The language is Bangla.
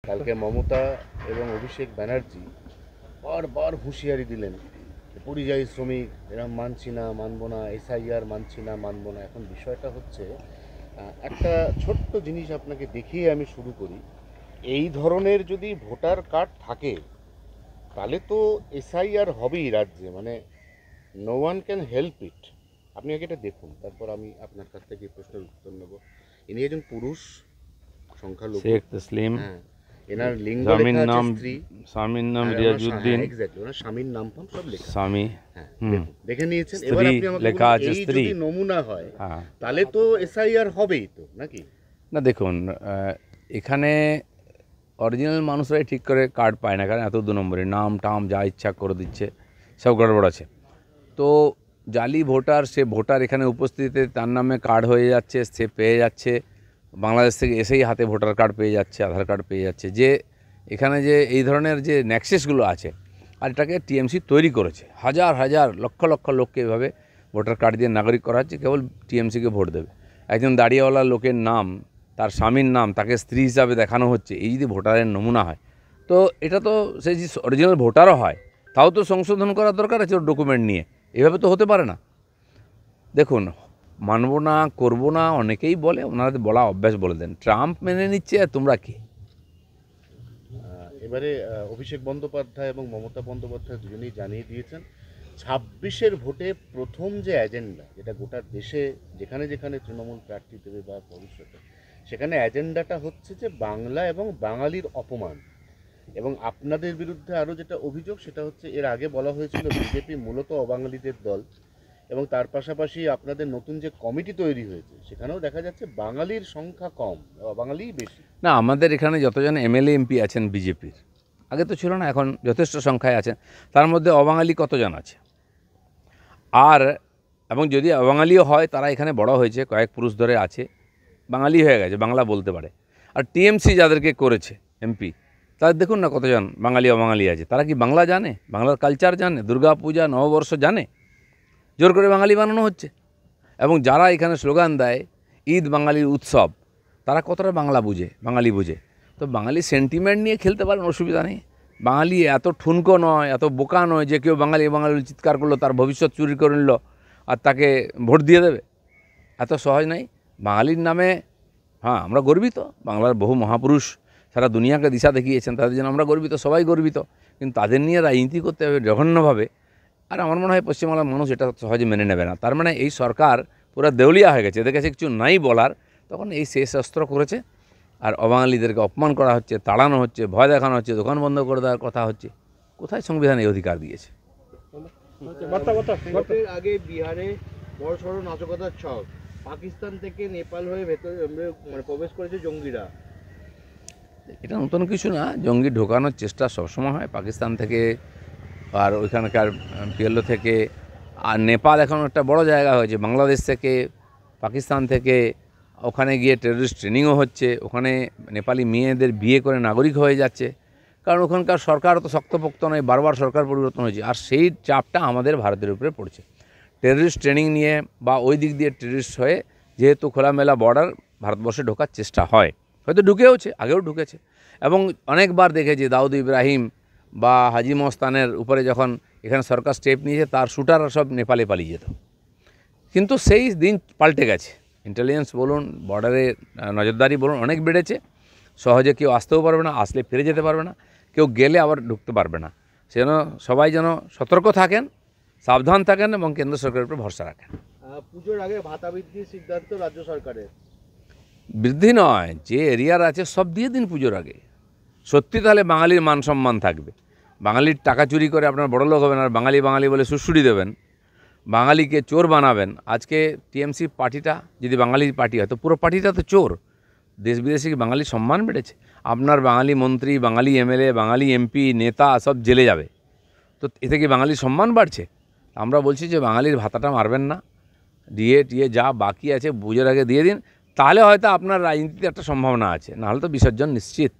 কালকে মমতা এবং অভিষেক ব্যানার্জি বারবার হুঁশিয়ারি দিলেন পরিযায়ী শ্রমিক এরম মানছি না, মানব না, এসআইআর মানছি না, মানব না। এখন বিষয়টা হচ্ছে একটা ছোট্ট জিনিস আপনাকে দেখিয়ে আমি শুরু করি। এই ধরনের যদি ভোটার কার্ড থাকে তাহলে তো এসআইআর হবেই রাজ্যে, মানে no one can help it. আপনি আগে এটা দেখুন, তারপর আমি আপনার কাছ থেকে প্রশ্নের উত্তর নেব। ইনি একজন পুরুষ, সংখ্যালঘু, শেখ তসলিম। হ্যাঁ, এনার লিঙ্গ স্বামীর লেখা আছে নাম স্ত্রী, স্বামীর নাম আর রিয়াজউদ্দিন। এক্স্যাক্টলি ওনার স্বামীর নাম ফাম সব লেখা। স্বামী। হ্যাঁ, হুম। দেখে নিয়েছেন। স্ত্রী এবার আপনি আমাকে লেখা বলুন, আছে এই স্ত্রী। যদি নমুনা হয় হ্যাঁ, তাহলে তো এসআইআর হবেই তো, নাকি? না দেখুন, এখানে অরিজিনাল মানুষরাই ঠিক করে কার্ড পায় না, কারণ এত 2 নম্বরে নাম টাম যা ইচ্ছা করে দিচ্ছে, সব গড়বড় আছে। তো জালি ভোটার, সে ভোটার এখানে উপস্থিতিতে তার নামে কার্ড হয়ে যাচ্ছে, সে পেয়ে যাচ্ছে, বাংলাদেশ থেকে এসেই হাতে ভোটার কার্ড পেয়ে যাচ্ছে, আধার কার্ড পেয়ে যাচ্ছে। যে এখানে যে এই ধরনের যে নেক্সেসগুলো আছে, আর এটাকে টিএমসি তৈরি করেছে। হাজার হাজার লক্ষ লক্ষ লোককে এভাবে ভোটার কার্ড দিয়ে নাগরিক করা হচ্ছে, কেবল টিএমসিকে ভোট দেবে। একজন দাড়িওয়ালা লোকের নাম, তার স্বামীর নাম, তাকে স্ত্রী হিসাবে দেখানো হচ্ছে। এই যদি ভোটারের নমুনা হয়, তো এটা তো সে যে অরিজিনাল ভোটারও হয়, তাও তো সংশোধন করার দরকার আছে ওর ডকুমেন্ট নিয়ে। এভাবে তো হতে পারে না। দেখুন, মানব না, করব না অনেকেই বলে, ওনাদের বলা অভ্যাস বলে দেন। ট্রাম্প মেনে নিচ্ছে, আর তোমরা কে? এবারে অভিষেক বন্দ্যোপাধ্যায় এবং মমতা বন্দ্যোপাধ্যায় দুজনেই জানিয়ে দিয়েছেন 26-এর ভোটে প্রথম যে এজেন্ডা, যেটা গোটা দেশে যেখানে যেখানে তৃণমূল প্রার্থী দেবে বা ভবিষ্যতে, সেখানে এজেন্ডাটা হচ্ছে যে বাংলা এবং বাঙালির অপমান। এবং আপনাদের বিরুদ্ধে আরও যেটা অভিযোগ, সেটা হচ্ছে এর আগে বলা হয়েছিল বিজেপি মূলত অবাঙালিদের দল, এবং তার পাশাপাশি আপনাদের নতুন যে কমিটি তৈরি হয়েছে সেখানেও দেখা যাচ্ছে বাঙালির সংখ্যা কম, অবাঙালিই বেশি। না, আমাদের এখানে যতজন এমএলএ এমপি আছেন বিজেপির, আগে তো ছিল না, এখন যথেষ্ট সংখ্যায় আছেন। তার মধ্যে অবাঙালি কতজন আছে? আর এবং যদি অবাঙালিও হয়, তারা এখানে বড় হয়েছে, কয়েক পুরুষ ধরে আছে, বাঙালি হয়ে গেছে, বাংলা বলতে পারে। আর টিএমসি যাদেরকে করেছে এমপি, তাদের দেখুন না কতজন বাঙালি অবাঙালি আছে। তারা কি বাংলা জানে? বাংলার কালচার জানে? দুর্গা পূজা, নববর্ষ জানে? জোর করে বাঙালি বানানো হচ্ছে। এবং যারা এখানে স্লোগান দেয় ঈদ বাঙালির উৎসব, তারা কতটা বাংলা বুঝে, বাঙালি বুঝে? তো বাঙালি সেন্টিমেন্ট নিয়ে খেলতে পারেন, অসুবিধা নেই। বাঙালি এত ঠুনকো নয়, এত বোকা নয় যে কেউ বাঙালি বাঙালি চিৎকার করলো, তার ভবিষ্যৎ চুরি করে নিল আর তাকে ভোট দিয়ে দেবে। এত সহজ নাই। বাঙালির নামে, হ্যাঁ, আমরা গর্বিত। বাংলার বহু মহাপুরুষ সারা দুনিয়াকে দিশা দেখিয়েছেন, তাদের জন্য আমরা গর্বিত, সবাই গর্বিত। কিন্তু তাদের নিয়ে রাজনীতি করতে হবে জঘন্যভাবে। আর আমার মনে হয় পশ্চিমবাংলার মানুষ এটা সহজে মেনে নেবে না। তার মানে এই সরকার পুরো দেউলিয়া হয়ে গেছে, এদের কাছে কিছু নাই বলার। তখন এই শেষ অস্ত্র করেছে, আর অবাঙালিদেরকে অপমান করা হচ্ছে, তাড়ানো হচ্ছে, ভয় দেখানো হচ্ছে, দোকান বন্ধ করে দেওয়ার কথা হচ্ছে। কোথায় সংবিধান এই অধিকার দিয়েছে? ভোটের আগে বিহারে বড় সড়ো নাশকতার ছক, পাকিস্তান থেকে নেপাল হয়ে ভেতরে মানে প্রবেশ করেছে জঙ্গিরা। এটা নতুন কিছু না। জঙ্গি ঢোকানোর চেষ্টা সবসময় হয় পাকিস্তান থেকে, আর ওইখানকার পিএলও থেকে। আর নেপাল এখন একটা বড় জায়গা হয়েছে, বাংলাদেশ থেকে, পাকিস্তান থেকে। ওখানে গিয়ে টেররিস্ট ট্রেনিংও হচ্ছে, ওখানে নেপালি মেয়েদের বিয়ে করে নাগরিক হয়ে যাচ্ছে। কারণ ওখানকার সরকার তো শক্তপোক্ত নয়, বারবার সরকার পরিবর্তন হয়েছে, আর সেই চাপটা আমাদের ভারতের উপরে পড়ছে। টেররিস্ট ট্রেনিং নিয়ে বা ওই দিক দিয়ে টেররিস্ট হয়ে, যেহেতু খোলামেলা বর্ডার, ভারতবর্ষে ঢোকার চেষ্টা হয়, হয়তো ঢুকেওছে, আগেও ঢুকেছে। এবং অনেকবার দেখেছি দাউদ ইব্রাহিম বা হাজি মস্তানের উপরে যখন এখানে সরকার স্টেপ নিয়েছে, তার শুটাররা সব নেপালে পালিয়ে যেত। কিন্তু সেই দিন পাল্টে গেছে। ইন্টেলিজেন্স বলুন, বর্ডারে নজরদারি বলুন, অনেক বেড়েছে। সহজে কেউ আসতেও পারবে না, আসলে ফিরে যেতে পারবে না, কেউ গেলে আবার ঢুকতে পারবে না। সেজন্য সবাই যেন সতর্ক থাকেন, সাবধান থাকেন এবং কেন্দ্র সরকারের উপর ভরসা রাখেন। পুজোর আগে ভাতা বৃদ্ধির সিদ্ধান্ত রাজ্য সরকারের। বৃদ্ধি নয়, যে এরিয়ার আছে সব দিয়ে দিন পুজোর আগে। সত্যি তাহলে বাঙালির মান সম্মান থাকবে। বাঙালির টাকা চুরি করে আপনার বড়লোক হবেন, আর বাঙালি বাঙালি বলে সুড়সুড়ি দেবেন, বাঙালিকে চোর বানাবেন। আজকে টিএমসি পার্টিটা যদি বাঙালির পার্টি হয়, তো পুরো পার্টিটা তো চোর। দেশ বিদেশে বাঙালির সম্মান বেড়েছে? আপনার বাঙালি মন্ত্রী, বাঙালি এমএলএ, বাঙালি এমপি, নেতা সব জেলে যাবে, তো এতে কি বাঙালির সম্মান বাড়ছে? আমরা বলছি যে বাঙালির ভাতাটা মারবেন না, ডিএ টিএ যা বাকি আছে পুজোর আগে দিয়ে দিন, তাহলে হয়তো আপনার রাজনীতিতে একটা সম্ভাবনা আছে, নাহলে তো বিসর্জন নিশ্চিত।